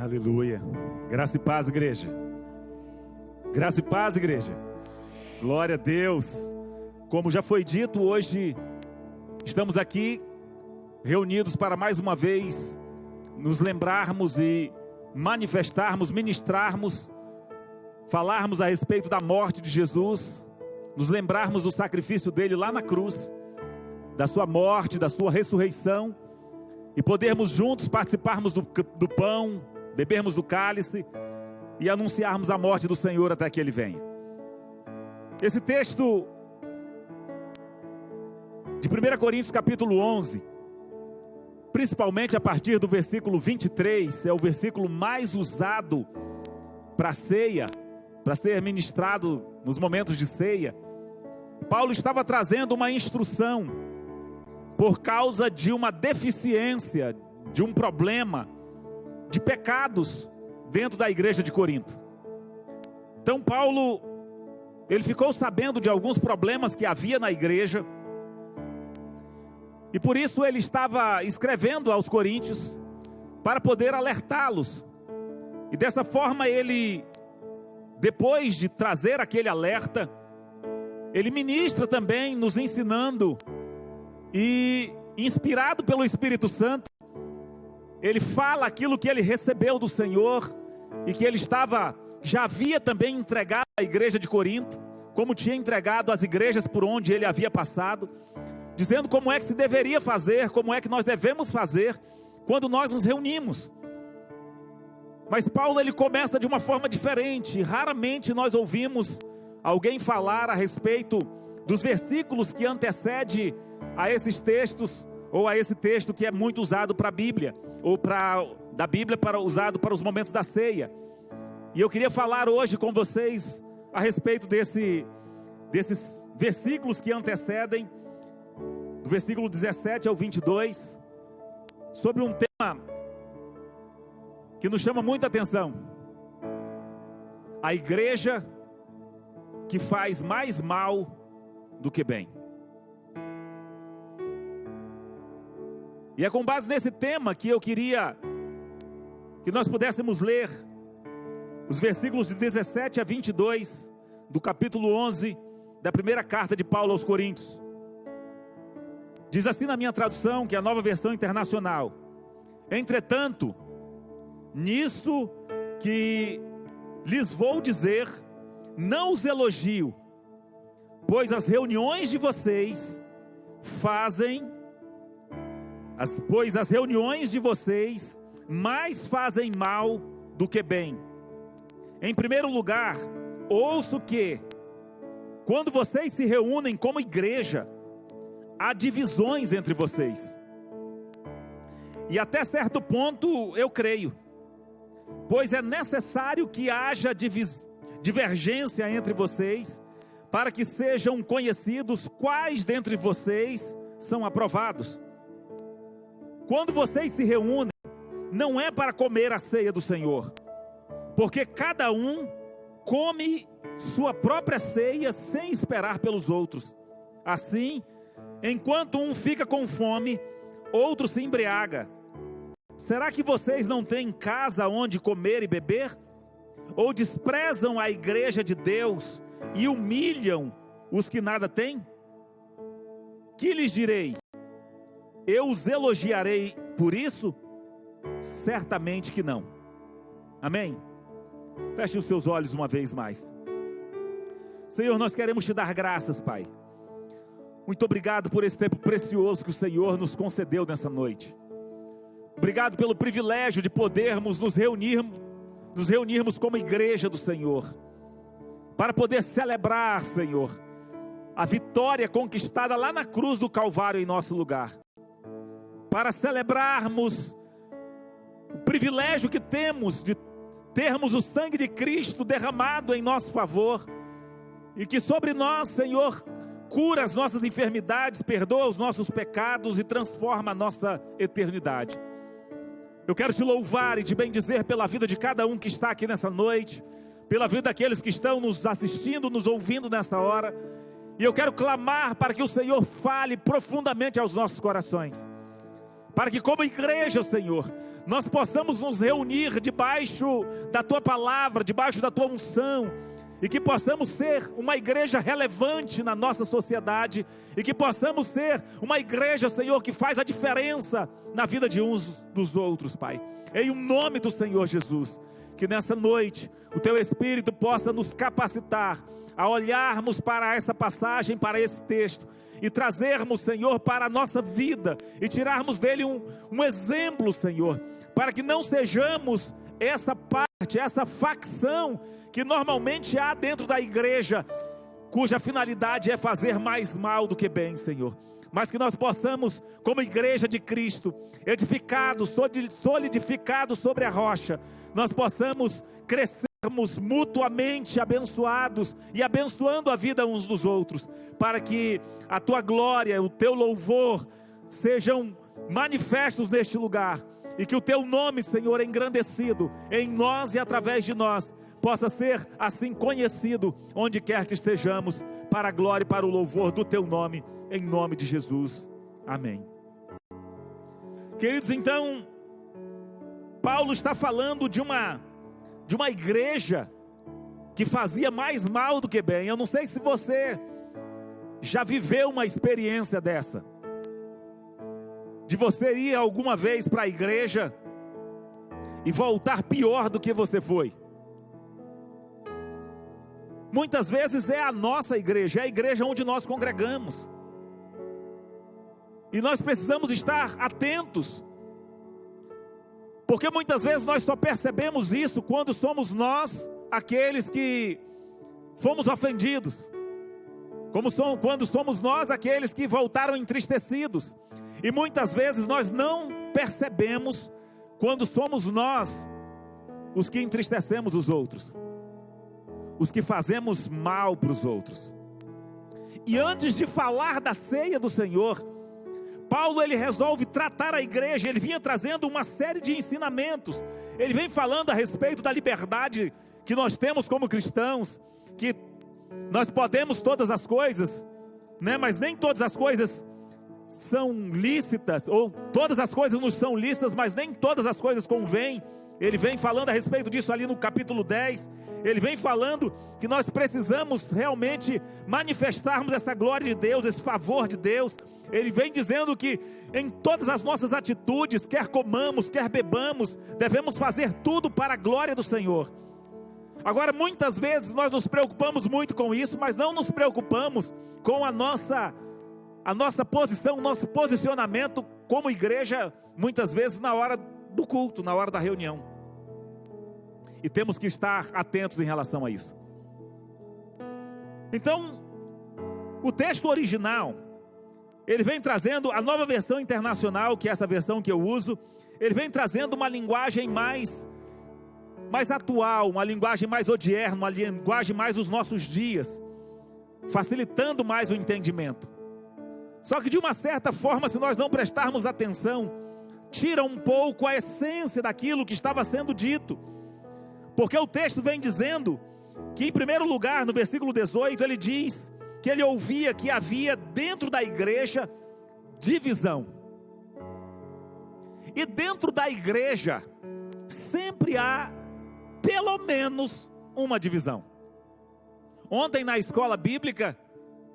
Aleluia. Graça e paz, igreja. Graça e paz, igreja. Glória a Deus. Como já foi dito, hoje estamos aqui reunidos para mais uma vez nos lembrarmos e manifestarmos, ministrarmos, falarmos a respeito da morte de Jesus, nos lembrarmos do sacrifício dele lá na cruz, da sua morte, da sua ressurreição, e podermos juntos participarmos do pão, bebermos do cálice e anunciarmos a morte do Senhor até que ele venha. Esse texto de 1 Coríntios capítulo 11, principalmente a partir do versículo 23, é o versículo mais usado para ceia, para ser ministrado nos momentos de ceia. Paulo estava trazendo uma instrução por causa de uma deficiência, de um problema, de pecados dentro da igreja de Corinto. Então Paulo, ele ficou sabendo de alguns problemas que havia na igreja, e por isso ele estava escrevendo aos coríntios para poder alertá-los. E dessa forma ele, depois de trazer aquele alerta, ele ministra também nos ensinando, e inspirado pelo Espírito Santo, ele fala aquilo que ele recebeu do Senhor e que ele já havia também entregado à igreja de Corinto, como tinha entregado às igrejas por onde ele havia passado, dizendo como é que se deveria fazer, como é que nós devemos fazer quando nós nos reunimos. Mas Paulo, ele começa de uma forma diferente. Raramente nós ouvimos alguém falar a respeito dos versículos que antecedem a esses textos, ou a esse texto que é muito usado para a Bíblia, ou da Bíblia usado para os momentos da ceia. E eu queria falar hoje com vocês a respeito desses versículos que antecedem, do versículo 17 ao 22, sobre um tema que nos chama muita atenção: a igreja que faz mais mal do que bem. E é com base nesse tema que eu queria que nós pudéssemos ler os versículos de 17 a 22 do capítulo 11 da primeira carta de Paulo aos Coríntios. Diz assim na minha tradução, que é a Nova Versão Internacional: entretanto, nisso que lhes vou dizer, não os elogio, pois as reuniões de vocês mais fazem mal do que bem. Em primeiro lugar, ouço que, quando vocês se reúnem como igreja, há divisões entre vocês. E até certo ponto eu creio, pois é necessário que haja divergência entre vocês, para que sejam conhecidos quais dentre vocês são aprovados. Quando vocês se reúnem, não é para comer a ceia do Senhor, porque cada um come sua própria ceia sem esperar pelos outros. Assim, enquanto um fica com fome, outro se embriaga. Será que vocês não têm casa onde comer e beber? Ou desprezam a igreja de Deus e humilham os que nada têm? Que lhes direi? Eu os elogiarei por isso? Certamente que não. Amém? Feche os seus olhos uma vez mais. Senhor, nós queremos te dar graças, Pai. Muito obrigado por esse tempo precioso que o Senhor nos concedeu nessa noite. Obrigado pelo privilégio de podermos nos reunirmos como igreja do Senhor, para poder celebrar, Senhor, a vitória conquistada lá na cruz do Calvário em nosso lugar, para celebrarmos o privilégio que temos de termos o sangue de Cristo derramado em nosso favor, e que sobre nós, Senhor, cura as nossas enfermidades, perdoa os nossos pecados e transforma a nossa eternidade. Eu quero te louvar e te bendizer pela vida de cada um que está aqui nessa noite, pela vida daqueles que estão nos assistindo, nos ouvindo nessa hora, e eu quero clamar para que o Senhor fale profundamente aos nossos corações, para que como igreja, Senhor, nós possamos nos reunir debaixo da Tua palavra, debaixo da Tua unção, e que possamos ser uma igreja relevante na nossa sociedade, e que possamos ser uma igreja, Senhor, que faz a diferença na vida de uns dos outros, Pai. Em o nome do Senhor Jesus, que nessa noite o Teu Espírito possa nos capacitar a olharmos para essa passagem, para esse texto, e trazermos, Senhor, para a nossa vida, e tirarmos dele um exemplo, Senhor, para que não sejamos essa parte, essa facção que normalmente há dentro da igreja, cuja finalidade é fazer mais mal do que bem, Senhor. Mas que nós possamos, como igreja de Cristo, edificados, solidificados sobre a rocha, nós possamos crescermos mutuamente abençoados e abençoando a vida uns dos outros, para que a Tua glória, o Teu louvor sejam manifestos neste lugar, e que o Teu nome, Senhor, engrandecido em nós e através de nós, possa ser assim conhecido onde quer que estejamos, para a glória e para o louvor do Teu nome, em nome de Jesus, amém. Queridos, então, Paulo está falando de uma igreja que fazia mais mal do que bem. Eu não sei se você já viveu uma experiência dessa, de você ir alguma vez para a igreja e voltar pior do que você foi. Muitas vezes é a nossa igreja, é a igreja onde nós congregamos, e nós precisamos estar atentos, porque muitas vezes nós só percebemos isso quando somos nós aqueles que fomos ofendidos, quando somos nós aqueles que voltaram entristecidos, e muitas vezes nós não percebemos quando somos nós os que entristecemos os outros, os que fazemos mal para os outros. E antes de falar da ceia do Senhor, Paulo ele resolve tratar a igreja. Ele vinha trazendo uma série de ensinamentos. Ele vem falando a respeito da liberdade que nós temos como cristãos, que nós podemos todas as coisas, né? Mas nem todas as coisas são lícitas, ou todas as coisas nos são lícitas, mas nem todas as coisas convêm. Ele vem falando a respeito disso ali no capítulo 10. Ele vem falando que nós precisamos realmente manifestarmos essa glória de Deus, esse favor de Deus. Ele vem dizendo que em todas as nossas atitudes, quer comamos, quer bebamos, devemos fazer tudo para a glória do Senhor. Agora, muitas vezes nós nos preocupamos muito com isso, mas não nos preocupamos com a nossa posição, o nosso posicionamento como igreja, muitas vezes na hora do culto, na hora da reunião. E temos que estar atentos em relação a isso. Então, o texto original, ele vem trazendo, a nova versão internacional, que é essa versão que eu uso, ele vem trazendo uma linguagem mais atual, uma linguagem mais odierna, uma linguagem mais dos nossos dias, facilitando mais o entendimento. Só que de uma certa forma, se nós não prestarmos atenção, tira um pouco a essência daquilo que estava sendo dito. Porque o texto vem dizendo que, em primeiro lugar, no versículo 18, ele diz que ele ouvia que havia dentro da igreja divisão. E dentro da igreja sempre há pelo menos uma divisão. Ontem na escola bíblica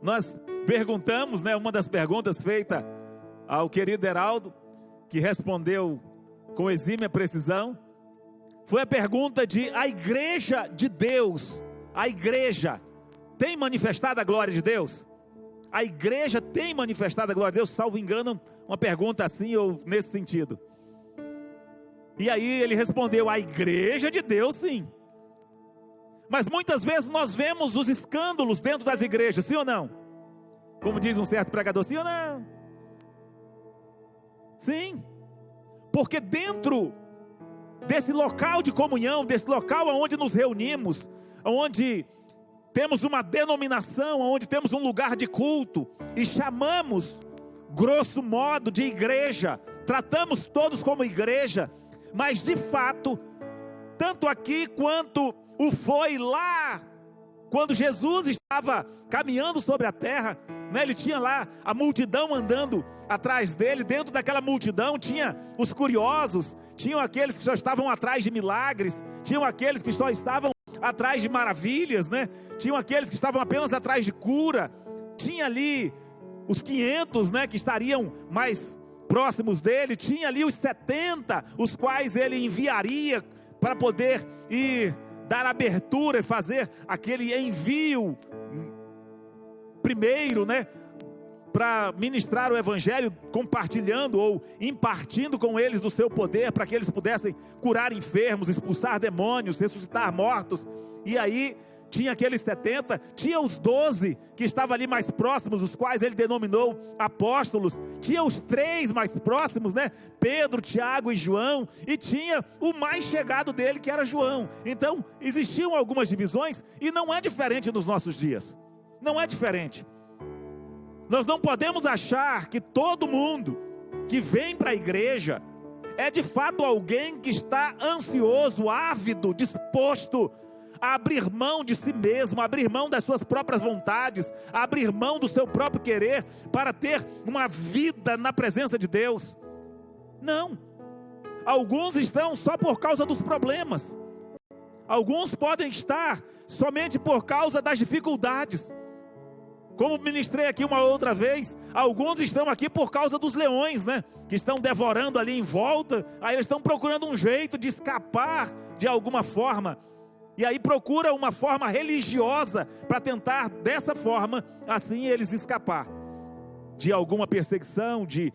nós perguntamos, né, uma das perguntas feita ao querido Heraldo, que respondeu com exímia precisão, foi a pergunta de: a igreja de Deus, a igreja tem manifestado a glória de Deus? A igreja tem manifestado a glória de Deus? Salvo engano, uma pergunta assim ou nesse sentido. E aí ele respondeu: a igreja de Deus sim. Mas muitas vezes nós vemos os escândalos dentro das igrejas, sim ou não? Como diz um certo pregador, sim ou não? Sim, porque dentro desse local de comunhão, desse local onde nos reunimos, onde temos uma denominação, onde temos um lugar de culto, e chamamos, grosso modo, de igreja, tratamos todos como igreja, mas de fato, tanto aqui quanto o foi lá, quando Jesus estava caminhando sobre a terra, né? Ele tinha lá a multidão andando atrás dele. Dentro daquela multidão tinha os curiosos, tinham aqueles que só estavam atrás de milagres, tinham aqueles que só estavam atrás de maravilhas, né? Tinham aqueles que estavam apenas atrás de cura. Tinha ali os 500, né, que estariam mais próximos dele. Tinha ali os 70, os quais ele enviaria para poder ir dar abertura e fazer aquele envio primeiro, né, para ministrar o evangelho, compartilhando ou impartindo com eles do seu poder, para que eles pudessem curar enfermos, expulsar demônios, ressuscitar mortos. E aí tinha aqueles 70, tinha os 12 que estavam ali mais próximos, os quais ele denominou apóstolos. Tinha os 3 mais próximos, né? Pedro, Tiago e João. E tinha o mais chegado dele, que era João. Então existiam algumas divisões, e não é diferente nos nossos dias. Não é diferente. Nós não podemos achar que todo mundo que vem para a igreja é de fato alguém que está ansioso, ávido, disposto a abrir mão de si mesmo, a abrir mão das suas próprias vontades, a abrir mão do seu próprio querer para ter uma vida na presença de Deus. Não. Alguns estão só por causa dos problemas. Alguns podem estar somente por causa das dificuldades. Como ministrei aqui uma outra vez, alguns estão aqui por causa dos leões, né? Que estão devorando ali em volta. Aí eles estão procurando um jeito de escapar de alguma forma. E aí procura uma forma religiosa para tentar dessa forma, assim eles escapar de alguma perseguição, de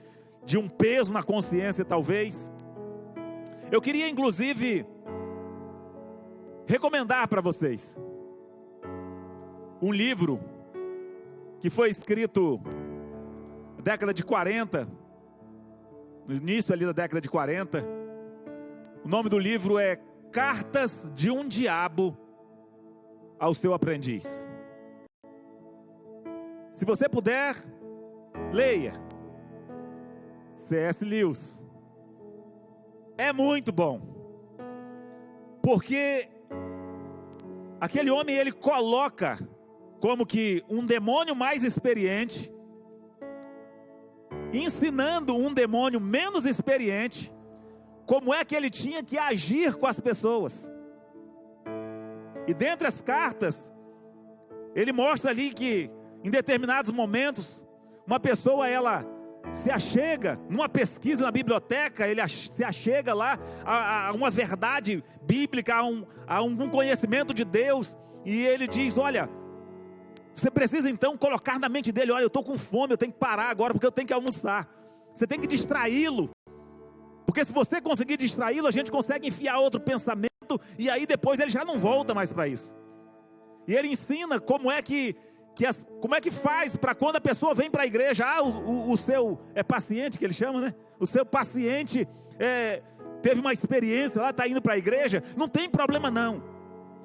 um peso na consciência talvez. Eu queria inclusive recomendar para vocês um livro que foi escrito na década de 40, no início ali da década de 40. O nome do livro é Cartas de um Diabo ao Seu Aprendiz. Se você puder, leia. C.S. Lewis. É muito bom. Porque aquele homem, ele coloca como que um demônio mais experiente ensinando um demônio menos experiente como é que ele tinha que agir com as pessoas. E dentre as cartas, ele mostra ali que em determinados momentos, uma pessoa, ela se achega numa pesquisa na biblioteca, ele se achega lá a uma verdade bíblica, a um conhecimento de Deus, e ele diz: olha, você precisa então colocar na mente dele: olha, eu estou com fome, eu tenho que parar agora porque eu tenho que almoçar. Você tem que distraí-lo, porque se você conseguir distraí-lo, a gente consegue enfiar outro pensamento, e aí depois ele já não volta mais para isso. E ele ensina como é que faz para quando a pessoa vem para a igreja. O seu paciente, que ele chama, né? O seu paciente teve uma experiência lá, está indo para a igreja. Não tem problema não.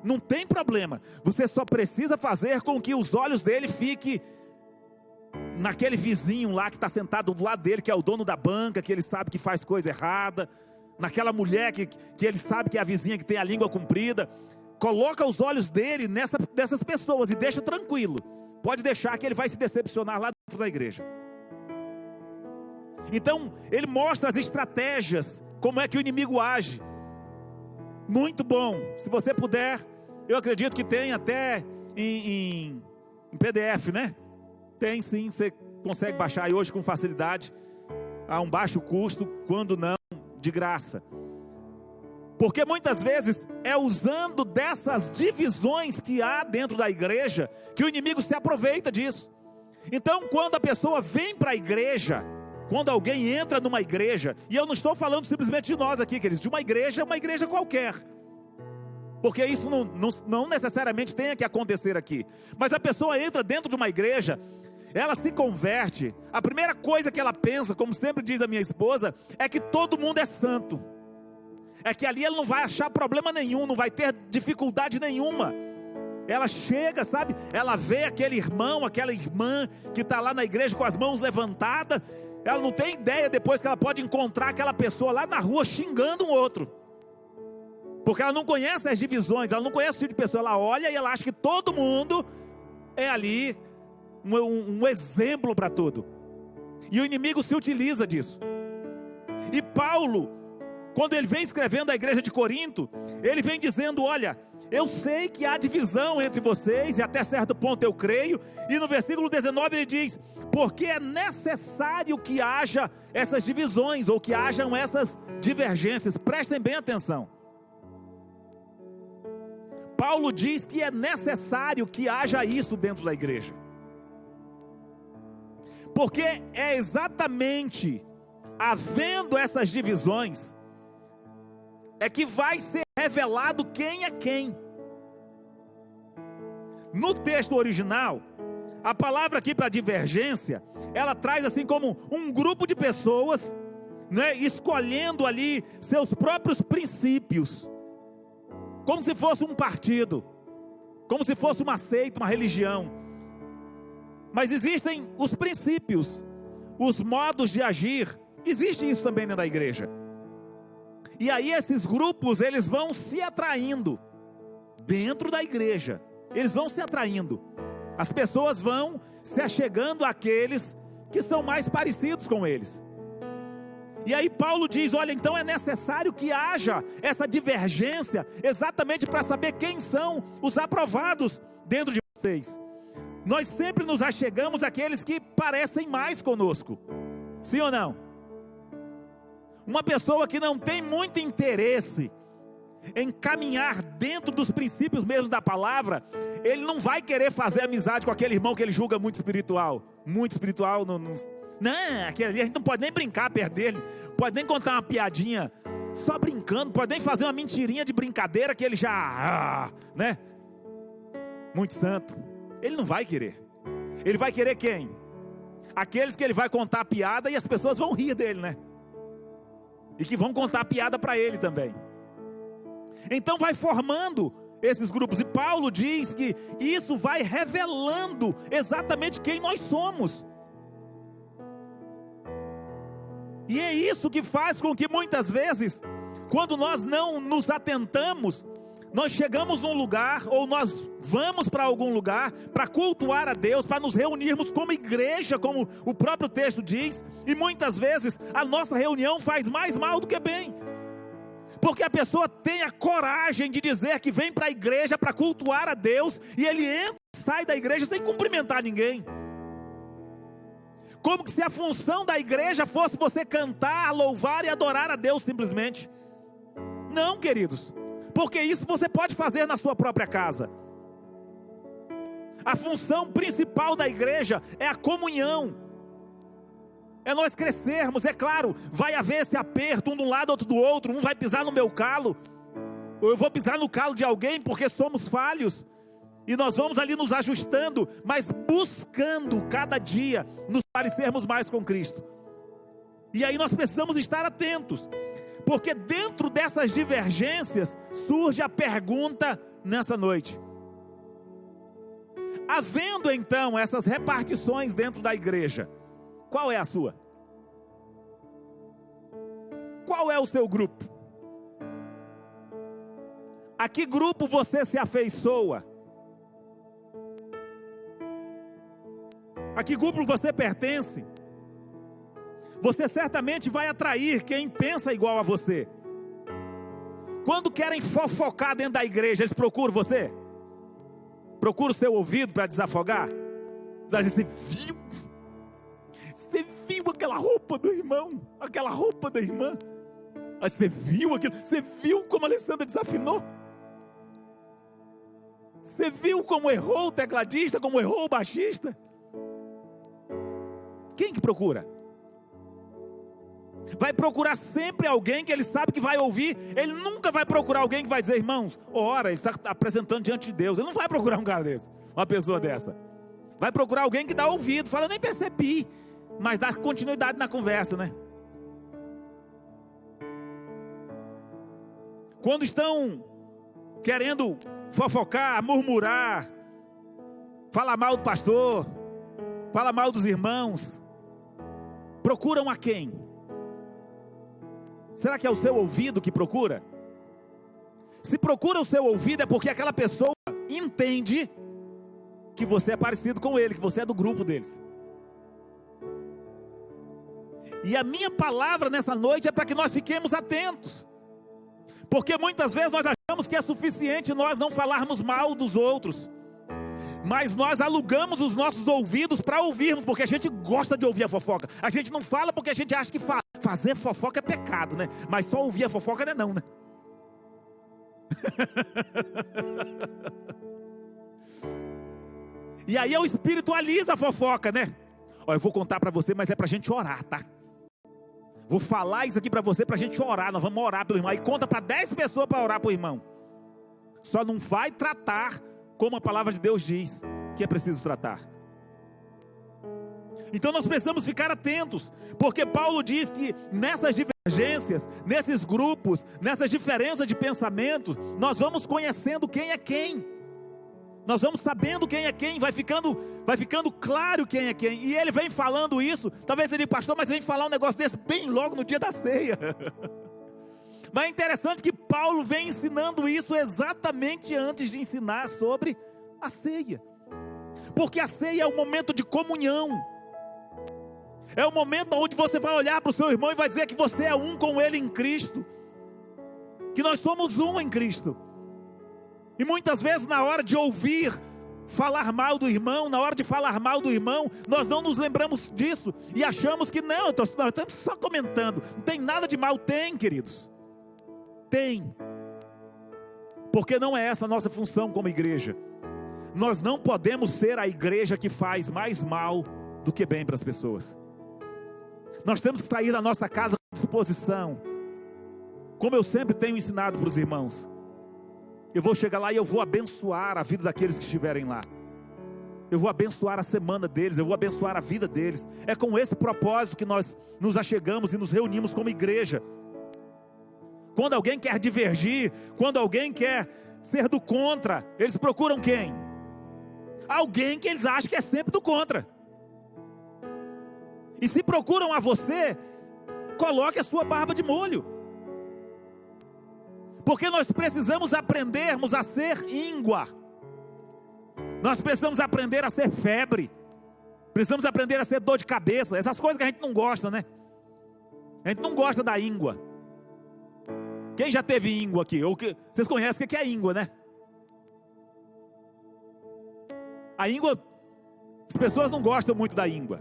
Não tem problema. Você só precisa fazer com que os olhos dele fiquem naquele vizinho lá que está sentado do lado dele, que é o dono da banca, que ele sabe que faz coisa errada. Naquela mulher que ele sabe que é a vizinha que tem a língua comprida. Coloca os olhos dele dessas pessoas e deixa tranquilo. Pode deixar que ele vai se decepcionar lá dentro da igreja. Então, ele mostra as estratégias, como é que o inimigo age. Muito bom. Se você puder, eu acredito que tem até em PDF, né? Tem sim, você consegue baixar aí hoje com facilidade, a um baixo custo, quando não, de graça. Porque muitas vezes é usando dessas divisões que há dentro da igreja que o inimigo se aproveita disso. Então, quando a pessoa vem para a igreja, quando alguém entra numa igreja, e eu não estou falando simplesmente de nós aqui, queridos, de uma igreja qualquer, porque isso não necessariamente tenha que acontecer aqui, mas a pessoa entra dentro de uma igreja, ela se converte, a primeira coisa que ela pensa, como sempre diz a minha esposa, é que todo mundo é santo, é que ali ela não vai achar problema nenhum, não vai ter dificuldade nenhuma. Ela chega, sabe, ela vê aquele irmão, aquela irmã que está lá na igreja com as mãos levantadas, ela não tem ideia depois que ela pode encontrar aquela pessoa lá na rua xingando um outro, porque ela não conhece as divisões, ela não conhece o tipo de pessoa. Ela olha e ela acha que todo mundo é ali um exemplo para tudo. E o inimigo se utiliza disso. E Paulo, quando ele vem escrevendo à igreja de Corinto, ele vem dizendo: olha, eu sei que há divisão entre vocês, e até certo ponto eu creio. E no versículo 19 ele diz: porque é necessário que haja essas divisões, ou que hajam essas divergências. Prestem bem atenção. Paulo diz que é necessário que haja isso dentro da igreja, porque é exatamente havendo essas divisões é que vai ser revelado quem é quem. No texto original, a palavra aqui para divergência, ela traz assim como um grupo de pessoas, né, escolhendo ali seus próprios princípios, como se fosse um partido, como se fosse uma seita, uma religião. Mas existem os princípios, os modos de agir. Existe isso também dentro da igreja. E aí esses grupos, eles vão se atraindo dentro da igreja. Eles vão se atraindo. As pessoas vão se achegando àqueles que são mais parecidos com eles. E aí Paulo diz: olha, então é necessário que haja essa divergência, exatamente para saber quem são os aprovados dentro de vocês. Nós sempre nos achegamos àqueles que parecem mais conosco. Sim ou não? Uma pessoa que não tem muito interesse em caminhar dentro dos princípios mesmo da palavra, ele não vai querer fazer amizade com aquele irmão que ele julga muito espiritual. Muito espiritual, não, aquele ali a gente não pode nem brincar perto dele, pode nem contar uma piadinha só brincando, pode nem fazer uma mentirinha de brincadeira que ele já, né? Muito santo. Ele não vai querer. Ele vai querer quem? Aqueles que ele vai contar piada e as pessoas vão rir dele, né? E que vão contar piada para ele também. Então vai formando esses grupos. E Paulo diz que isso vai revelando exatamente quem nós somos. E é isso que faz com que muitas vezes, quando nós não nos atentamos, nós chegamos num lugar, ou nós vamos para algum lugar, para cultuar a Deus, para nos reunirmos como igreja, como o próprio texto diz, e muitas vezes a nossa reunião faz mais mal do que bem, porque a pessoa tem a coragem de dizer que vem para a igreja para cultuar a Deus, e ele entra e sai da igreja sem cumprimentar ninguém, como se a função da igreja fosse você cantar, louvar e adorar a Deus simplesmente. Não, queridos, porque isso você pode fazer na sua própria casa. A função principal da igreja é a comunhão, é nós crescermos. É claro, vai haver esse aperto, um de um lado, outro do outro, um vai pisar no meu calo, ou eu vou pisar no calo de alguém, porque somos falhos, e nós vamos ali nos ajustando, mas buscando cada dia nos parecermos mais com Cristo. E aí nós precisamos estar atentos, porque dentro dessas divergências surge a pergunta nessa noite. Havendo então essas repartições dentro da igreja, qual é a sua? Qual é o seu grupo? A que grupo você se afeiçoa? A que grupo você pertence? Você certamente vai atrair quem pensa igual a você. Quando querem fofocar dentro da igreja, eles procuram você? Procura o seu ouvido para desafogar? Você viu? Você viu aquela roupa do irmão? Aquela roupa da irmã? Você viu aquilo? Você viu como a Alessandra desafinou? Você viu como errou o tecladista? Como errou o baixista? Quem que procura? Vai procurar sempre alguém que ele sabe que vai ouvir. Ele nunca vai procurar alguém que vai dizer: irmãos, ora, ele está apresentando diante de Deus. Ele não vai procurar um cara desse, uma pessoa dessa. Vai procurar alguém que dá ouvido, fala: eu nem percebi, mas dá continuidade na conversa, né? Quando estão querendo fofocar, murmurar, falar mal do pastor, falar mal dos irmãos, procuram a quem? Será que é o seu ouvido que procura? Se procura o seu ouvido, é porque aquela pessoa entende que você é parecido com ele, que você é do grupo deles. E a minha palavra nessa noite é para que nós fiquemos atentos. Porque muitas vezes nós achamos que é suficiente nós não falarmos mal dos outros. Mas nós alugamos os nossos ouvidos para ouvirmos, porque a gente gosta de ouvir a fofoca. A gente não fala porque a gente acha que fazer fofoca é pecado, né? Mas só ouvir a fofoca não é não, né? E aí eu espiritualizo a fofoca, né? Olha, eu vou contar para você, mas é para a gente orar, tá? Vou falar isso aqui para você, para a gente orar. Nós vamos orar pelo irmão. Aí conta para 10 pessoas para orar para o irmão. Só não vai tratar como a palavra de Deus diz que é preciso tratar. Então nós precisamos ficar atentos, porque Paulo diz que nessas divergências, nesses grupos, nessas diferenças de pensamentos, nós vamos conhecendo quem é quem. Nós vamos sabendo quem é quem, vai ficando claro quem é quem. E ele vem falando isso, talvez ele diga, pastor, mas vem falar um negócio desse bem logo no dia da ceia. Mas é interessante que Paulo vem ensinando isso exatamente antes de ensinar sobre a ceia. Porque a ceia é um momento de comunhão. É o momento onde você vai olhar para o seu irmão e vai dizer que você é um com ele em Cristo. Que nós somos um em Cristo. E muitas vezes na hora de ouvir falar mal do irmão, na hora de falar mal do irmão, nós não nos lembramos disso. E achamos que não, nós estamos só comentando. Não tem nada de mal. Tem, queridos. Tem. Porque não é essa a nossa função como igreja. Nós não podemos ser a igreja que faz mais mal do que bem para as pessoas. Nós temos que sair da nossa casa com disposição. Como eu sempre tenho ensinado para os irmãos. Eu vou chegar lá e eu vou abençoar a vida daqueles que estiverem lá. Eu vou abençoar a semana deles, eu vou abençoar a vida deles. É com esse propósito que nós nos achegamos e nos reunimos como igreja. Quando alguém quer divergir, quando alguém quer ser do contra, eles procuram quem? Alguém que eles acham que é sempre do contra. E se procuram a você, coloque a sua barba de molho. Porque nós precisamos aprendermos a ser íngua. Nós precisamos aprender a ser febre. Precisamos aprender a ser dor de cabeça. Essas coisas que a gente não gosta, né? A gente não gosta da íngua. Quem já teve íngua aqui? Vocês conhecem o que é íngua, né? A íngua, as pessoas não gostam muito da íngua.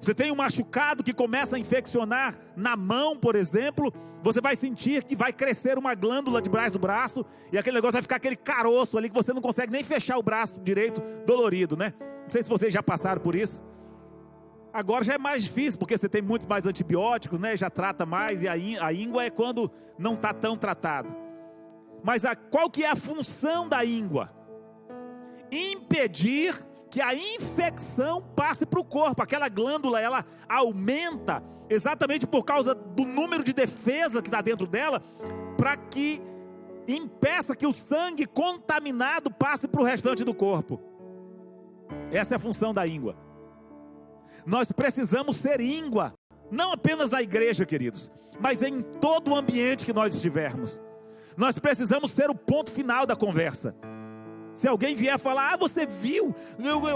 Você tem um machucado que começa a infeccionar na mão, por exemplo, você vai sentir que vai crescer uma glândula debaixo do braço, e aquele negócio vai ficar aquele caroço ali, que você não consegue nem fechar o braço direito, dolorido, né? Não sei se vocês já passaram por isso. Agora já é mais difícil, porque você tem muito mais antibióticos, né? Já trata mais, e a íngua é quando não está tão tratado. Mas qual que é a função da íngua? Impedir que a infecção passe para o corpo. Aquela glândula, ela aumenta exatamente por causa do número de defesa que está dentro dela, para que impeça que o sangue contaminado passe para o restante do corpo. Essa é a função da íngua. Nós precisamos ser íngua, não apenas na igreja, queridos, mas em todo o ambiente que nós estivermos. Nós precisamos ser o ponto final da conversa. Se alguém vier falar, você viu,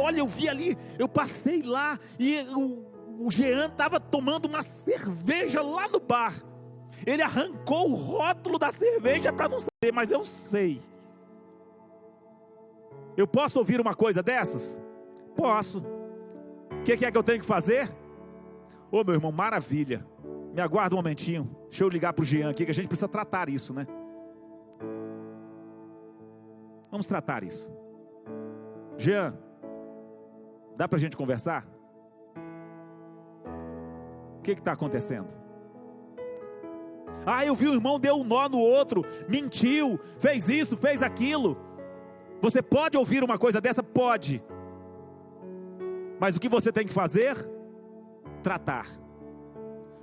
olha, eu vi ali, eu passei lá, e o Jean estava tomando uma cerveja lá no bar. Ele arrancou o rótulo da cerveja para não saber, mas eu sei. Eu posso ouvir uma coisa dessas? Posso. O que é que eu tenho que fazer? Ô meu irmão, maravilha. Me aguarda um momentinho, deixa eu ligar para o Jean aqui, que a gente precisa tratar isso, né? Vamos tratar isso. Jean, dá para a gente conversar? O que está acontecendo? Eu vi o irmão, deu um nó no outro, mentiu, fez isso, fez aquilo. Você pode ouvir uma coisa dessa? Pode. Mas o que você tem que fazer? Tratar.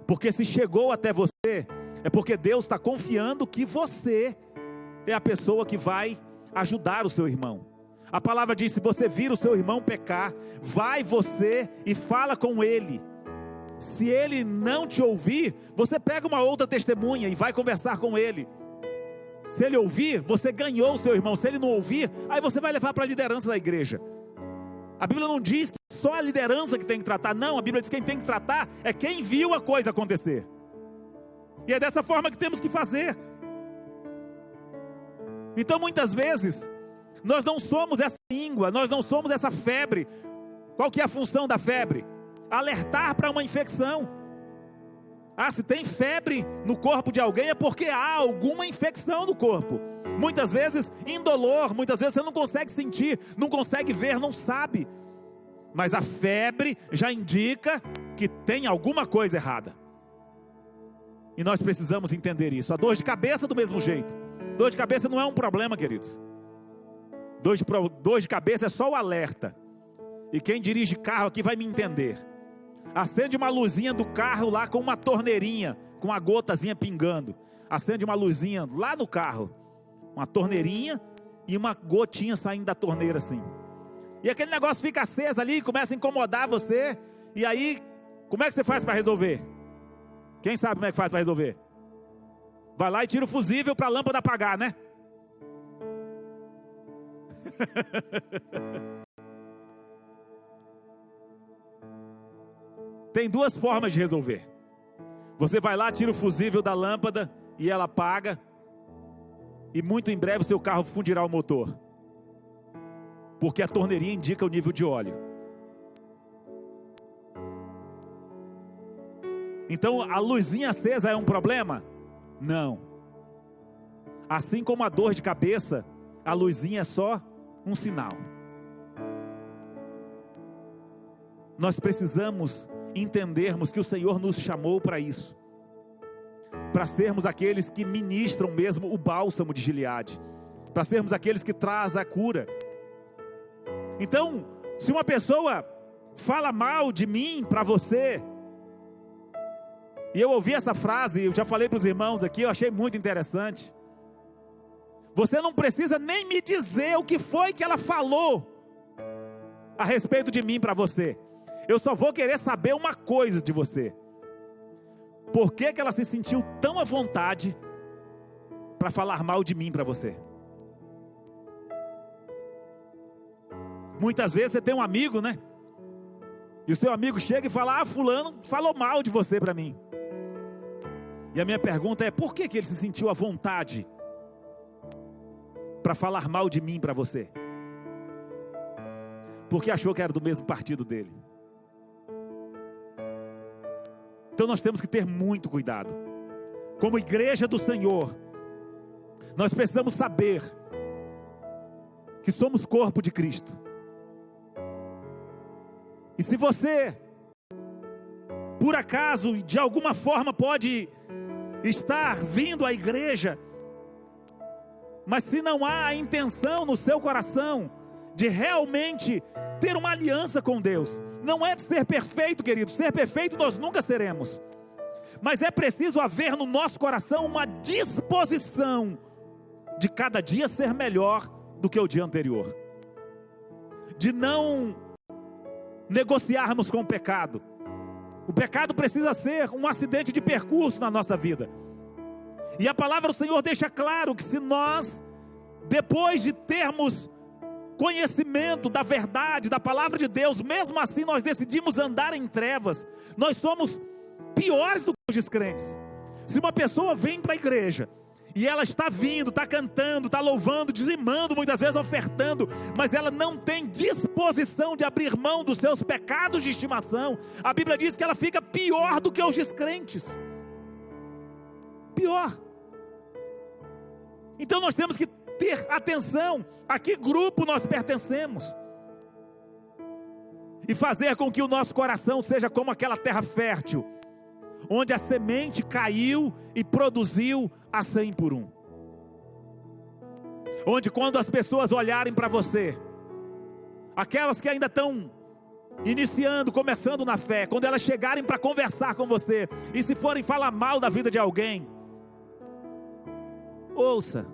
Porque se chegou até você, é porque Deus está confiando que você é a pessoa que vai ajudar o seu irmão. A palavra diz, se você vir o seu irmão pecar, vai você e fala com ele. Se ele não te ouvir, você pega uma outra testemunha e vai conversar com ele. Se ele ouvir, você ganhou o seu irmão. Se ele não ouvir, aí você vai levar para a liderança da igreja. A Bíblia não diz que só a liderança que tem que tratar. Não, a Bíblia diz que quem tem que tratar é quem viu a coisa acontecer. E é dessa forma que temos que fazer. Então muitas vezes, nós não somos essa língua, nós não somos essa febre. Qual que é a função da febre? Alertar para uma infecção. Se tem febre no corpo de alguém é porque há alguma infecção no corpo. Muitas vezes indolor, muitas vezes você não consegue sentir, não consegue ver, não sabe. Mas a febre já indica que tem alguma coisa errada. E nós precisamos entender isso. A dor de cabeça do mesmo jeito. Dor de cabeça não é um problema, queridos. Dor de cabeça é só o alerta. E quem dirige carro aqui vai me entender. Acende uma luzinha do carro lá com uma torneirinha, com a gotazinha pingando. Acende uma luzinha lá no carro, uma torneirinha e uma gotinha saindo da torneira assim. E aquele negócio fica aceso ali, começa a incomodar você. E aí, como é que você faz para resolver? Quem sabe como é que faz para resolver? Vai lá e tira o fusível para a lâmpada apagar, né? Tem duas formas de resolver. Você vai lá, tira o fusível da lâmpada e ela apaga. E muito em breve o seu carro fundirá o motor. Porque a torneirinha indica o nível de óleo. Então a luzinha acesa é um problema? Não. Assim como a dor de cabeça, a luzinha é só um sinal. Nós precisamos entendermos que o Senhor nos chamou para isso, para sermos aqueles que ministram mesmo o bálsamo de Gileade, para sermos aqueles que trazem a cura. Então, se uma pessoa fala mal de mim para você, e eu ouvi essa frase, eu já falei para os irmãos aqui, eu achei muito interessante. Você não precisa nem me dizer o que foi que ela falou a respeito de mim para você. Eu só vou querer saber uma coisa de você. Por que que ela se sentiu tão à vontade para falar mal de mim para você? Muitas vezes você tem um amigo, né? E o seu amigo chega e fala: fulano falou mal de você para mim. E a minha pergunta é: por que que ele se sentiu à vontade para falar mal de mim para você? Porque achou que era do mesmo partido dele. Então nós temos que ter muito cuidado. Como igreja do Senhor, nós precisamos saber que somos corpo de Cristo. E se você, por acaso, de alguma forma pode estar vindo à igreja, mas se não há a intenção no seu coração de realmente ter uma aliança com Deus, não é de ser perfeito, querido. Ser perfeito nós nunca seremos. Mas é preciso haver no nosso coração uma disposição de cada dia ser melhor do que o dia anterior. De não negociarmos com o pecado. O pecado precisa ser um acidente de percurso na nossa vida. E a palavra do Senhor deixa claro que se nós, depois de termos conhecimento da verdade, da palavra de Deus, mesmo assim nós decidimos andar em trevas, nós somos piores do que os descrentes. Se uma pessoa vem para a igreja e ela está vindo, está cantando, está louvando, dizimando, muitas vezes ofertando, mas ela não tem disposição de abrir mão dos seus pecados de estimação, a Bíblia diz que ela fica pior do que os descrentes. Pior. Então nós temos que ter atenção a que grupo nós pertencemos e fazer com que o nosso coração seja como aquela terra fértil, onde a semente caiu e produziu a 100 por 1. Onde quando as pessoas olharem para você, aquelas que ainda estão iniciando, começando na fé, quando elas chegarem para conversar com você, e se forem falar mal da vida de alguém, ouça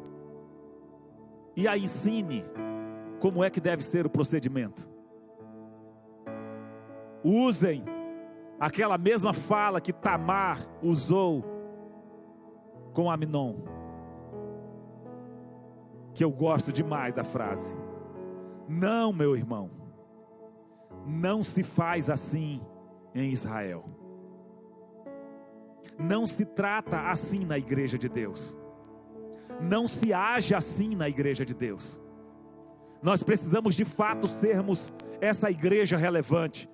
e a ensine como é que deve ser o procedimento. Usem aquela mesma fala que Tamar usou com Amnon, que eu gosto demais da frase: não, meu irmão, Não se faz assim em Israel. Não se trata assim na igreja de Deus. Não se age assim na igreja de Deus. Nós precisamos de fato sermos essa igreja relevante.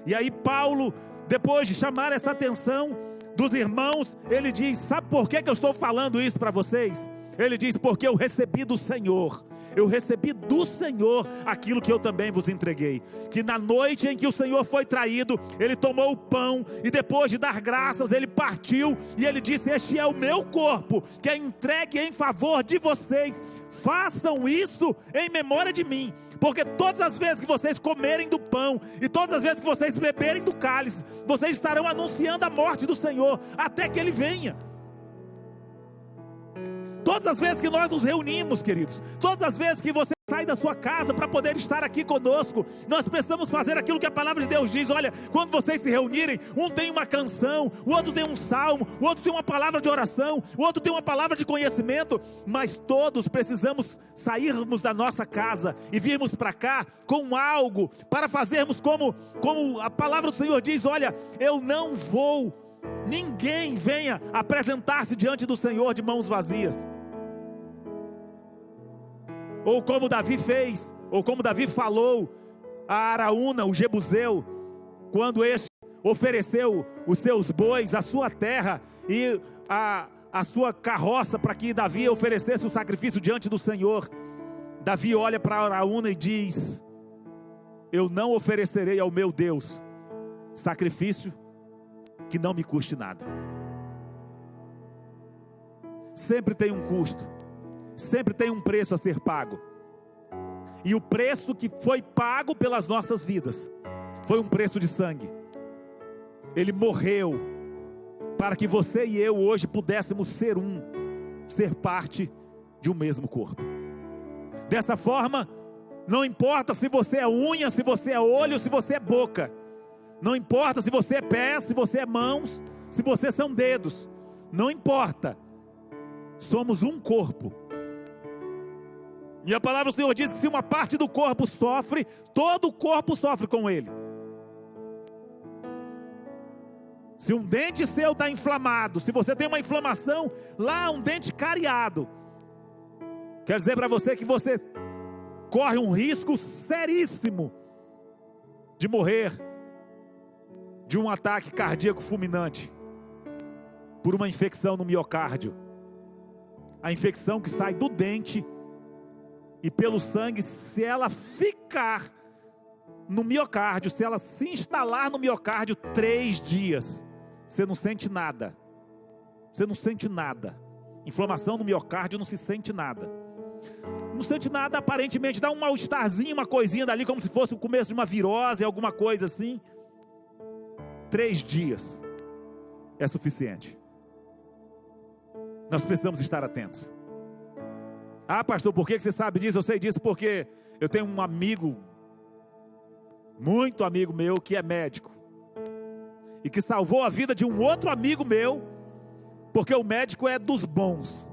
E aí Paulo, depois de chamar essa atenção dos irmãos, ele diz: sabe por que eu estou falando isso para vocês? Ele diz: porque eu recebi do Senhor. Eu recebi do Senhor aquilo que eu também vos entreguei. Que na noite em que o Senhor foi traído, ele tomou o pão e depois de dar graças, ele partiu e ele disse: este é o meu corpo, que é entregue em favor de vocês. Façam isso em memória de mim. Porque todas as vezes que vocês comerem do pão e todas as vezes que vocês beberem do cálice, vocês estarão anunciando a morte do Senhor até que ele venha. Todas as vezes que nós nos reunimos, queridos, todas as vezes que você sai da sua casa para poder estar aqui conosco, nós precisamos fazer aquilo que a palavra de Deus diz. Olha, quando vocês se reunirem, um tem uma canção, o outro tem um salmo, o outro tem uma palavra de oração, o outro tem uma palavra de conhecimento, mas todos precisamos sairmos da nossa casa e virmos para cá com algo, para fazermos como a palavra do Senhor diz: olha, eu não vou, ninguém venha apresentar-se diante do Senhor de mãos vazias. Ou como Davi fez, ou como Davi falou a Araúna, o Jebuseu, quando este ofereceu os seus bois, a sua terra e a sua carroça para que Davi oferecesse o sacrifício diante do Senhor. Davi olha para Araúna e diz: eu não oferecerei ao meu Deus sacrifício que não me custe nada. Sempre tem um custo. Sempre tem um preço a ser pago. E o preço que foi pago pelas nossas vidas foi um preço de sangue. Ele morreu para que você e eu hoje pudéssemos ser parte de um mesmo corpo. Dessa forma, não importa se você é unha, se você é olho, se você é boca. Não importa se você é pés, se você é mãos, se você são dedos. Não importa. Somos um corpo. E a palavra do Senhor diz que se uma parte do corpo sofre, todo o corpo sofre com ele. Se um dente seu está inflamado, se você tem uma inflamação lá, um dente cariado, quero dizer para você que você corre um risco seríssimo de morrer de um ataque cardíaco fulminante por uma infecção no miocárdio. A infecção que sai do dente e pelo sangue, se ela ficar no miocárdio, se ela se instalar no miocárdio 3 dias, você não sente nada. Você não sente nada. Inflamação no miocárdio, não se sente nada. Não sente nada, aparentemente dá um mal-estarzinho, uma coisinha dali, como se fosse o começo de uma virose, alguma coisa assim. 3 dias é suficiente. Nós precisamos estar atentos. Ah, pastor, por que você sabe disso? Eu sei disso porque eu tenho um amigo, muito amigo meu, que é médico. E que salvou a vida de um outro amigo meu, porque o médico é dos bons.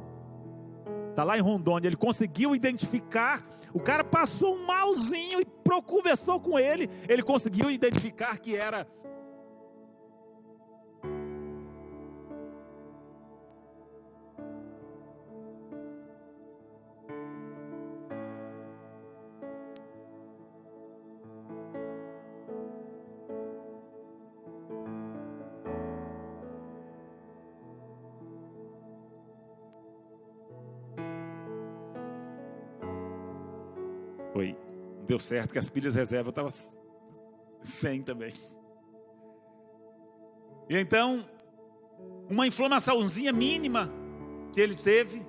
Está lá em Rondônia, ele conseguiu identificar, o cara passou um malzinho e conversou com ele, ele conseguiu identificar que era... Oi, não deu certo, que as pilhas reserva eu estava sem também. E então, uma inflamaçãozinha mínima que ele teve,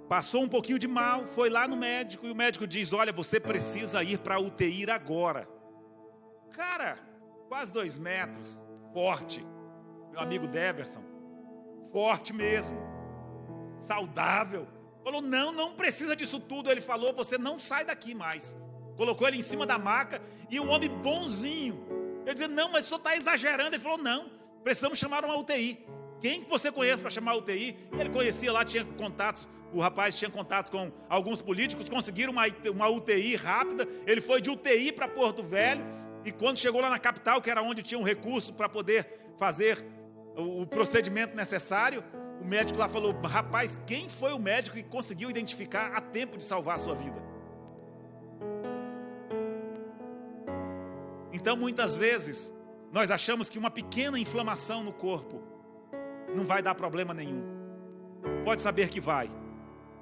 passou um pouquinho de mal, foi lá no médico e o médico diz: olha, você precisa ir para a UTI agora. Cara, quase 2 metros, forte, meu amigo Deverson, forte mesmo, saudável. Falou: não precisa disso tudo. Ele falou: você não sai daqui mais. Colocou ele em cima da maca e um homem bonzinho. Ele dizia: não, mas o senhor está exagerando. Ele falou: não, precisamos chamar uma UTI. Quem que você conhece para chamar a UTI? E ele conhecia lá, tinha contatos, o rapaz tinha contatos com alguns políticos, conseguiram uma UTI rápida. Ele foi de UTI para Porto Velho, e quando chegou lá na capital, que era onde tinha um recurso para poder fazer o procedimento necessário, o médico lá falou: rapaz, quem foi o médico que conseguiu identificar a tempo de salvar a sua vida? Então, muitas vezes, nós achamos que uma pequena inflamação no corpo não vai dar problema nenhum. Pode saber que vai.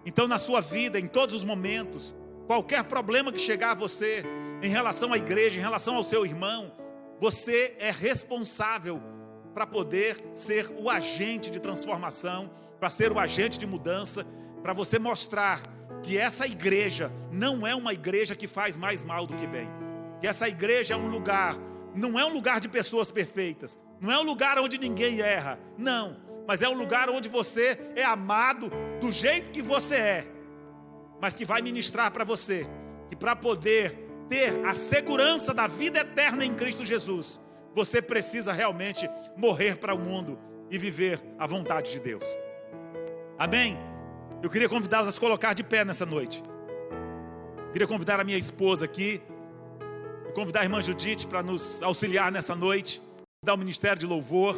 Então, na sua vida, em todos os momentos, qualquer problema que chegar a você, em relação à igreja, em relação ao seu irmão, você é responsável para poder ser o agente de transformação, para ser o agente de mudança, para você mostrar que essa igreja não é uma igreja que faz mais mal do que bem. Que essa igreja é um lugar, não é um lugar de pessoas perfeitas, não é um lugar onde ninguém erra, não, mas é um lugar onde você é amado do jeito que você é, mas que vai ministrar para você, que para poder ter a segurança da vida eterna em Cristo Jesus, você precisa realmente morrer para o mundo e viver a vontade de Deus. Amém? Eu queria convidá-los a se colocar de pé nessa noite. Queria convidar a minha esposa aqui, e convidar a irmã Judite para nos auxiliar nessa noite, dar o ministério de louvor.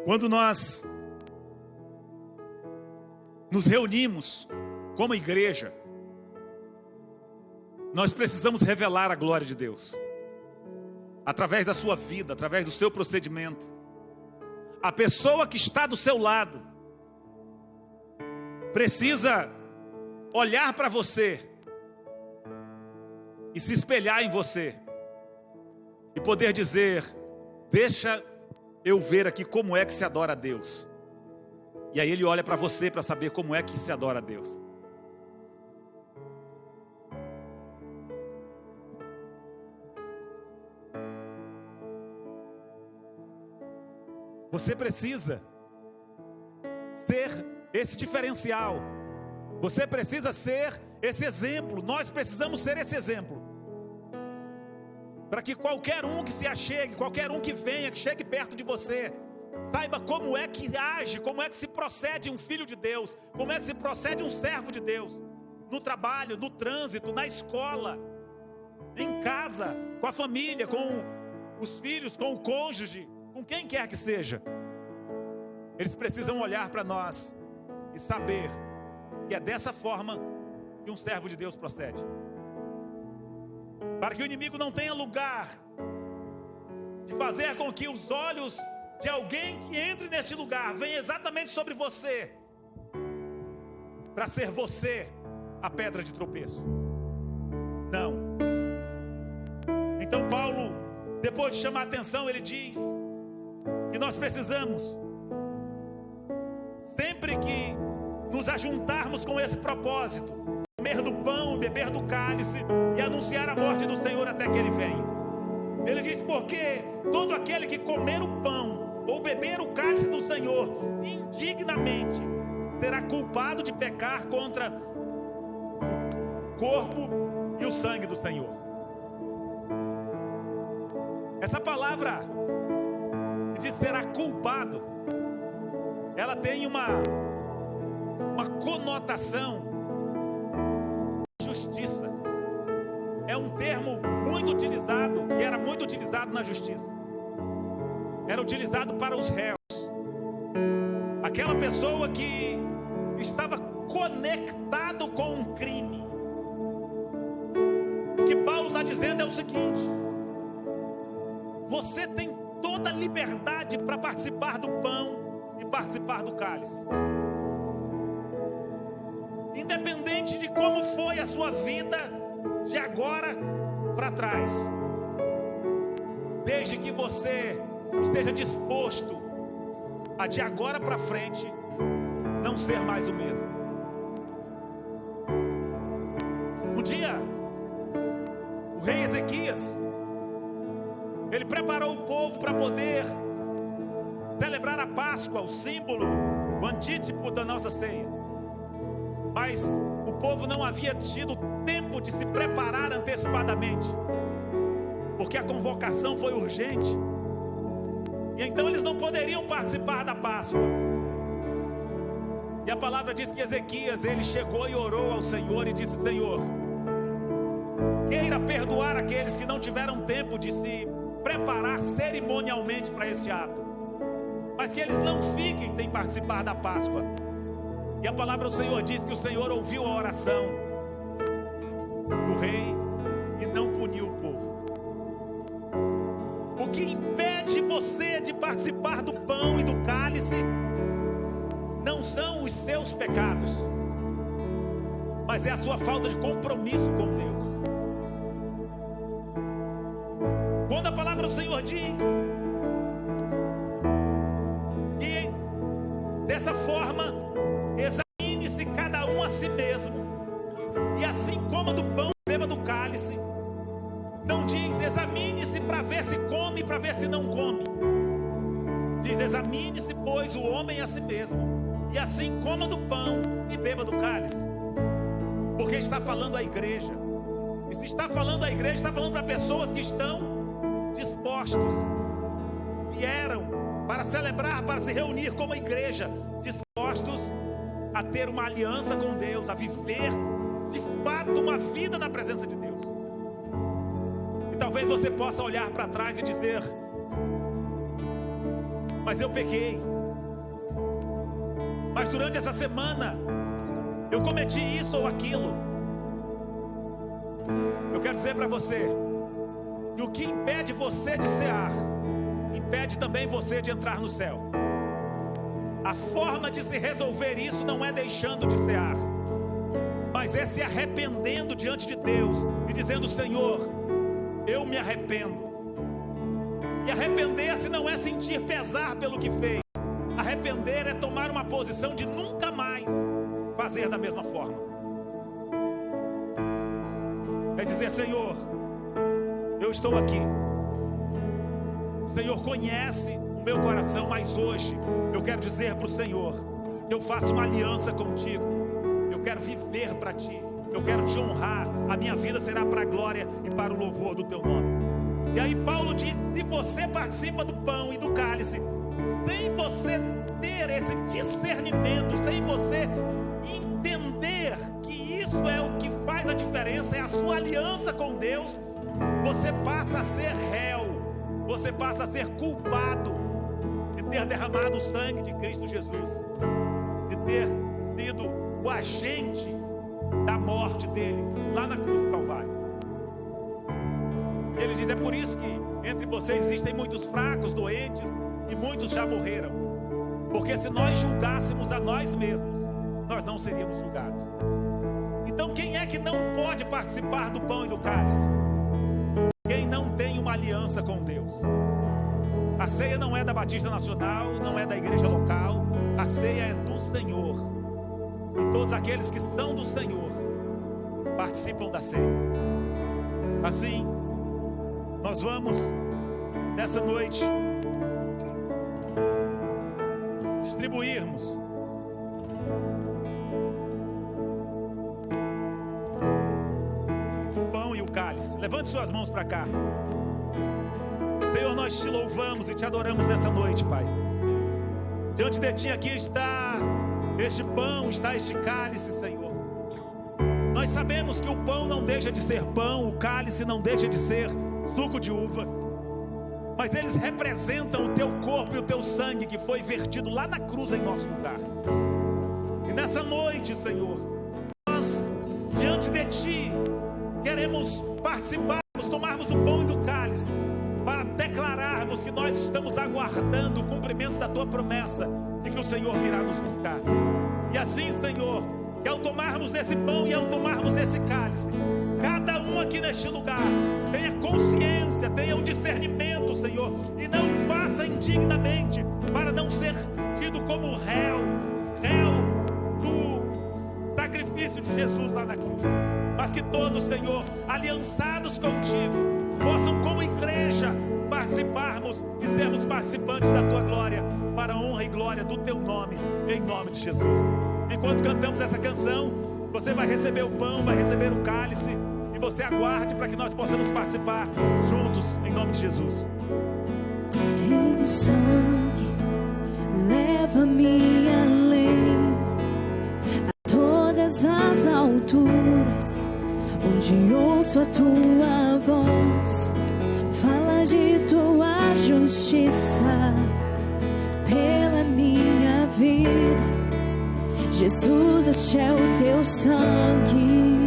Quando nós nos reunimos como igreja, nós precisamos revelar a glória de Deus, através da sua vida, através do seu procedimento. A pessoa que está do seu lado precisa olhar para você e se espelhar em você e poder dizer: deixa eu ver aqui como é que se adora a Deus. E aí ele olha para você para saber como é que se adora a Deus. Você precisa ser esse diferencial. Você precisa ser esse exemplo. Nós precisamos ser esse exemplo, para que qualquer um que se achegue, qualquer um que venha, que chegue perto de você, saiba como é que age, como é que se procede um filho de Deus, como é que se procede um servo de Deus, no trabalho, no trânsito, na escola, em casa, com a família, com os filhos, com o cônjuge, com quem quer que seja. Eles precisam olhar para nós e saber que é dessa forma que um servo de Deus procede. Para que o inimigo não tenha lugar de fazer com que os olhos de alguém que entre nesse lugar venham exatamente sobre você, para ser você a pedra de tropeço. Não. Então Paulo, depois de chamar a atenção, ele diz que nós precisamos, sempre que nos ajuntarmos com esse propósito, comer do pão, beber do cálice e anunciar a morte do Senhor até que Ele venha. Ele diz: porque todo aquele que comer o pão ou beber o cálice do Senhor indignamente será culpado de pecar contra o corpo e o sangue do Senhor. Essa palavra que diz será culpado, ela tem uma conotação de justiça. É um termo muito utilizado, que era muito utilizado na justiça. Era utilizado para os réus. Aquela pessoa que estava conectado com um crime. O que Paulo está dizendo é o seguinte: você tem toda a liberdade para participar do pão e participar do cálice, independente de como foi a sua vida de agora para trás, desde que você esteja disposto a de agora para frente não ser mais o mesmo. Um dia o rei Ezequias Ele preparou o povo para poder celebrar a Páscoa, o símbolo, o antítipo da nossa ceia. Mas o povo não havia tido tempo de se preparar antecipadamente, porque a convocação foi urgente. E então eles não poderiam participar da Páscoa. E a palavra diz que Ezequias, ele chegou e orou ao Senhor e disse: Senhor, queira perdoar aqueles que não tiveram tempo de se preparar cerimonialmente para esse ato, mas que eles não fiquem sem participar da Páscoa. E a palavra do Senhor diz que o Senhor ouviu a oração do rei e não puniu o povo. O que impede você de participar do pão e do cálice não são os seus pecados, mas é a sua falta de compromisso com Deus. Quando a palavra do Senhor diz que dessa forma examine-se cada um a si mesmo, e assim coma do pão e beba do cálice, não diz examine-se para ver se come e para ver se não come. Diz: examine-se, pois, o homem a si mesmo, e assim coma do pão e beba do cálice. Porque está falando à igreja. E se está falando à igreja, está falando para pessoas que estão dispostos, vieram para celebrar, para se reunir como igreja, dispostos a ter uma aliança com Deus, a viver de fato uma vida na presença de Deus. E talvez você possa olhar para trás e dizer: mas eu pequei, mas durante essa semana eu cometi isso ou aquilo. Eu quero dizer para você que o que impede você de cear, impede também você de entrar no céu. A forma de se resolver isso não é deixando de cear, mas é se arrependendo diante de Deus e dizendo: Senhor, eu me arrependo. E arrepender-se não é sentir pesar pelo que fez. Arrepender é tomar uma posição de nunca mais fazer da mesma forma. É dizer: Senhor, eu estou aqui. O Senhor conhece o meu coração, mas hoje eu quero dizer para o Senhor que eu faço uma aliança contigo. Eu quero viver para ti. Eu quero te honrar. A minha vida será para a glória e para o louvor do teu nome. E aí Paulo diz que se você participa do pão e do cálice, sem você ter esse discernimento, sem você entender que isso é o que faz a diferença, é a sua aliança com Deus, você passa a ser réu, você passa a ser culpado de ter derramado o sangue de Cristo Jesus, de ter sido o agente da morte dele lá na cruz do Calvário. E ele diz: é por isso que entre vocês existem muitos fracos, doentes, e muitos já morreram, porque se nós julgássemos a nós mesmos, nós não seríamos julgados. Então quem é que não pode participar do pão e do cálice? Quem não tem uma aliança com Deus. A ceia não é da Batista Nacional, não é da igreja local, a ceia é do Senhor, e todos aqueles que são do Senhor participam da ceia. Assim, nós vamos nessa noite distribuirmos o pão e o cálice. Levante suas mãos para cá. Senhor, nós te louvamos e te adoramos nessa noite, Pai. Diante de ti aqui está este pão, está este cálice, Senhor. Nós sabemos que o pão não deixa de ser pão, o cálice não deixa de ser suco de uva, mas eles representam o teu corpo e o teu sangue que foi vertido lá na cruz em nosso lugar. E nessa noite, Senhor, nós diante de ti queremos participarmos, tomarmos do pão e do cálice, para declararmos que nós estamos aguardando o cumprimento da tua promessa de que o Senhor virá nos buscar. E assim, Senhor, que ao tomarmos desse pão e ao tomarmos desse cálice, cada um aqui neste lugar tenha consciência, tenha o discernimento, Senhor, e não faça indignamente, para não ser tido como réu do sacrifício de Jesus lá na cruz, mas que todos, Senhor, aliançados contigo, possam como igreja participarmos e sermos participantes da tua glória, para a honra e glória do teu nome, em nome de Jesus. Enquanto cantamos essa canção, você vai receber o pão, vai receber o cálice, e você aguarde para que nós possamos participar juntos, em nome de Jesus. Teu sangue leva-me além, a todas as alturas, onde ouço a tua voz, fala de tua justiça pela minha vida. Jesus, este é o teu sangue.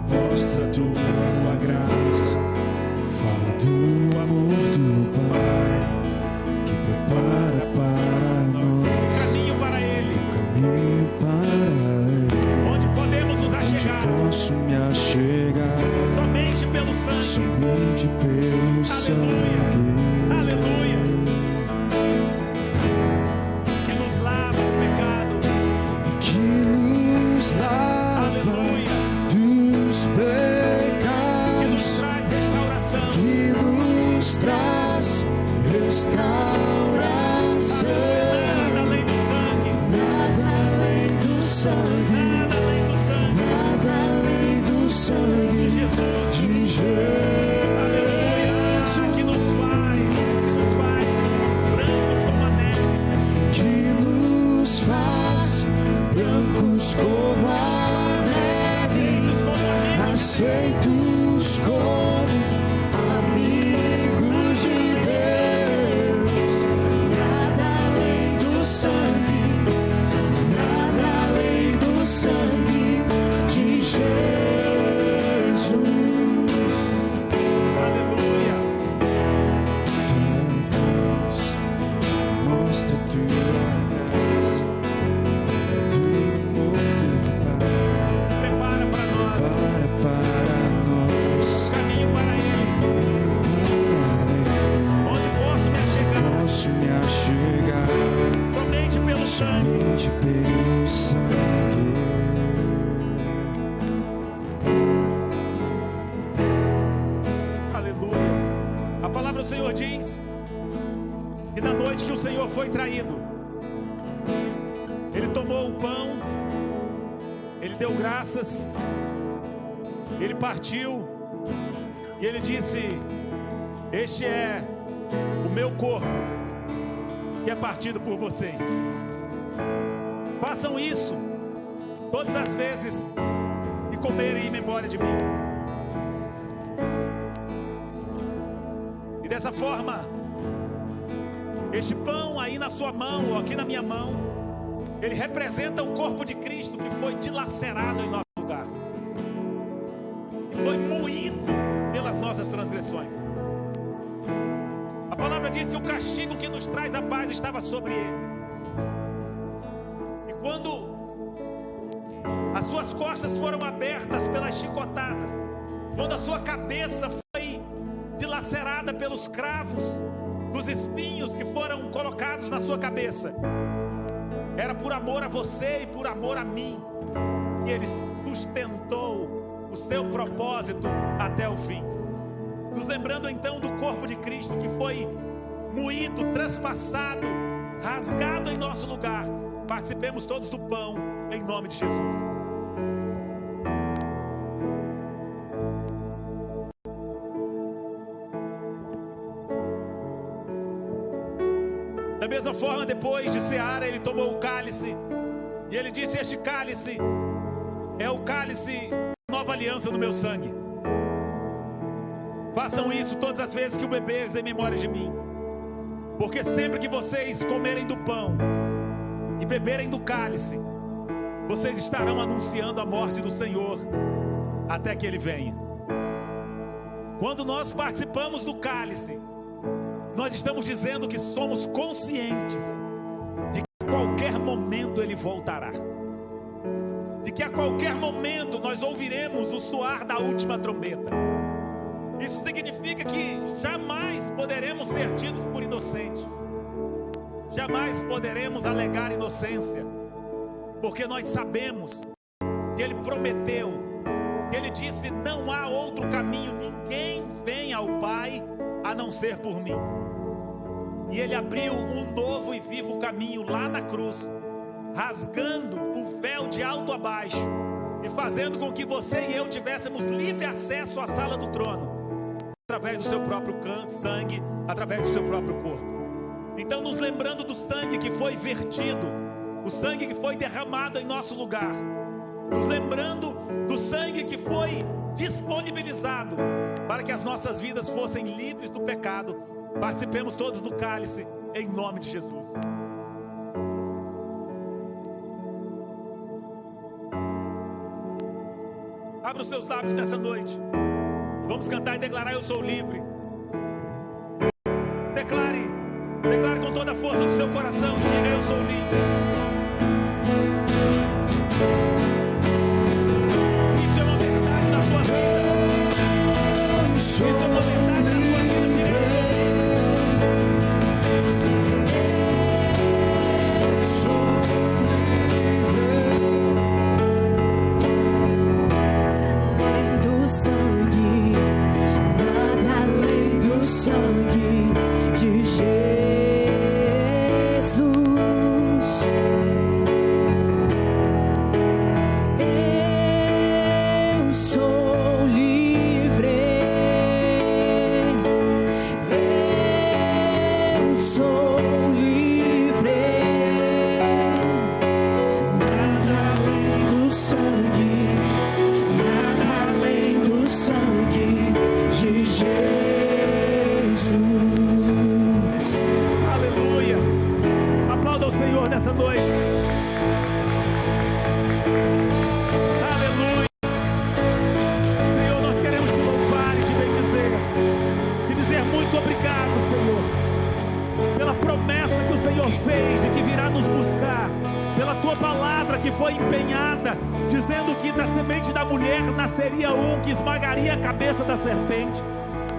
Mostra tua graça, fala do amor do Pai, que prepara para nós Caminho para Ele, caminho para Ele, onde podemos nos onde achegar, posso me achegar somente pelo sangue. somente pelo sangue. Aleluia. Que nos lava o pecado. Que nos lava Aleluia. dos Que nos pecados, traz restauração. que nos traz restauração. Nada além do sangue. Nada além do sangue, Nada além do sangue nada além do de sangue Jesus. de Jesus. Aleluia. Que nos faz brancos como a neve. Que nos faz brancos como a neve, Aceitos como a neve. aceitos como amigos de Deus. Nada além do sangue, nada além do sangue de Jesus. Aleluia. Tua cruz mostra tua graça, do amor do Pai, Prepara para nós. para nós. Caminho para Ele. Onde posso me achegar, Posso me achegar somente pelo sangue. somente pelo sangue. Aleluia. A palavra do Senhor diz que na noite que o Senhor foi traído, Ele tomou o pão, Ele deu graças, Ele partiu e Ele disse: este é o meu corpo que é partido por vocês. Façam isso todas as vezes que comerem em memória de mim. E dessa forma, este pão aí na sua mão, ou aqui na minha mão, ele representa o corpo de Cristo que foi dilacerado em nosso lugar, que foi moído pelas nossas transgressões. A palavra diz que o castigo que nos traz a paz estava sobre ele. E quando as suas costas foram abertas pelas chicotadas, quando a sua cabeça foi dilacerada pelos cravos, dos espinhos que foram colocados na sua cabeça, era por amor a você e por amor a mim que ele sustentou o seu propósito até o fim. Nos lembrando então do corpo de Cristo que foi moído, transpassado, rasgado em nosso lugar. Participemos todos do pão em nome de Jesus. Da mesma forma, depois de cear, ele tomou o cálice e ele disse: este cálice é o cálice da nova aliança do meu sangue. Façam isso todas as vezes que o beberes em memória de mim, porque sempre que vocês comerem do pão e beberem do cálice, vocês estarão anunciando a morte do Senhor até que Ele venha. Quando nós participamos do cálice, nós estamos dizendo que somos conscientes de que a qualquer momento Ele voltará, de que a qualquer momento nós ouviremos o soar da última trombeta. Isso significa que jamais poderemos ser tidos por inocentes, jamais poderemos alegar inocência, porque nós sabemos que Ele prometeu, que Ele disse: não há outro caminho, ninguém vem ao Pai a não ser por mim. E Ele abriu um novo e vivo caminho lá na cruz, rasgando o véu de alto a baixo e fazendo com que você e eu tivéssemos livre acesso à sala do trono, através do seu próprio sangue, através do seu próprio corpo. Então, nos lembrando do sangue que foi vertido, o sangue que foi derramado em nosso lugar, nos lembrando do sangue que foi disponibilizado para que as nossas vidas fossem livres do pecado, participemos todos do cálice em nome de Jesus. Abra os seus lábios nessa noite. Vamos cantar e declarar: eu sou livre. Declare com toda a força do seu coração. Diga: eu sou livre. Isso é uma verdade na sua vida. Isso é uma verdade na sua vida. Diga: eu sou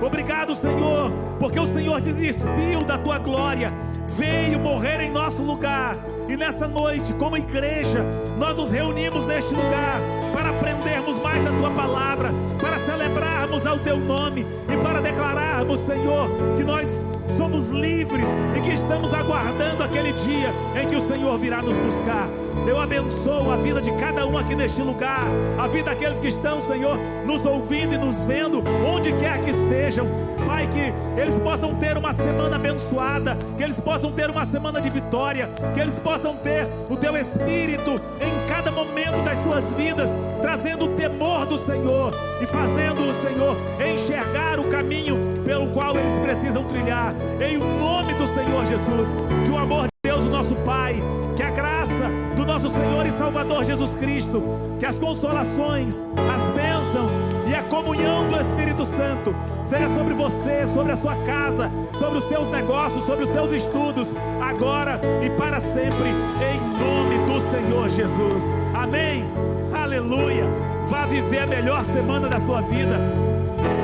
Obrigado, Senhor, porque o Senhor despiu da tua glória, veio morrer em nosso lugar. E nesta noite, como igreja, nós nos reunimos neste lugar para aprendermos mais a tua palavra, para celebrarmos ao teu nome e para declararmos, Senhor, que nós somos livres e que estamos aguardando aquele dia em que o Senhor virá nos buscar. Eu abençoo a vida de cada um aqui neste lugar, a vida daqueles que estão, Senhor, nos ouvindo e nos vendo, onde quer que estejam. Pai, que eles possam ter uma semana abençoada, que eles possam ter uma semana de vitória, que eles possam ter o teu Espírito em cada momento das suas vidas, trazendo o temor do Senhor e fazendo o Senhor enxergar o caminho pelo qual eles precisam trilhar. Em nome do Senhor Jesus, que o amor de Deus, o nosso Pai, que a graça do nosso Senhor e Salvador Jesus Cristo, que as consolações, as bênçãos e a comunhão do Espírito Santo seja sobre você, sobre a sua casa, sobre os seus negócios, sobre os seus estudos, agora e para sempre, em nome do Senhor Jesus. Amém? Aleluia! Vá viver a melhor semana da sua vida.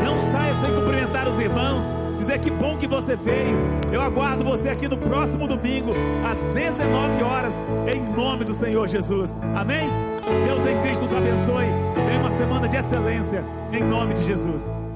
Não saia sem cumprimentar os irmãos, dizer que bom que você veio. Eu aguardo você aqui no próximo domingo, às 19 horas, em nome do Senhor Jesus. Amém? Deus em Cristo os abençoe. Tenha uma semana de excelência, em nome de Jesus.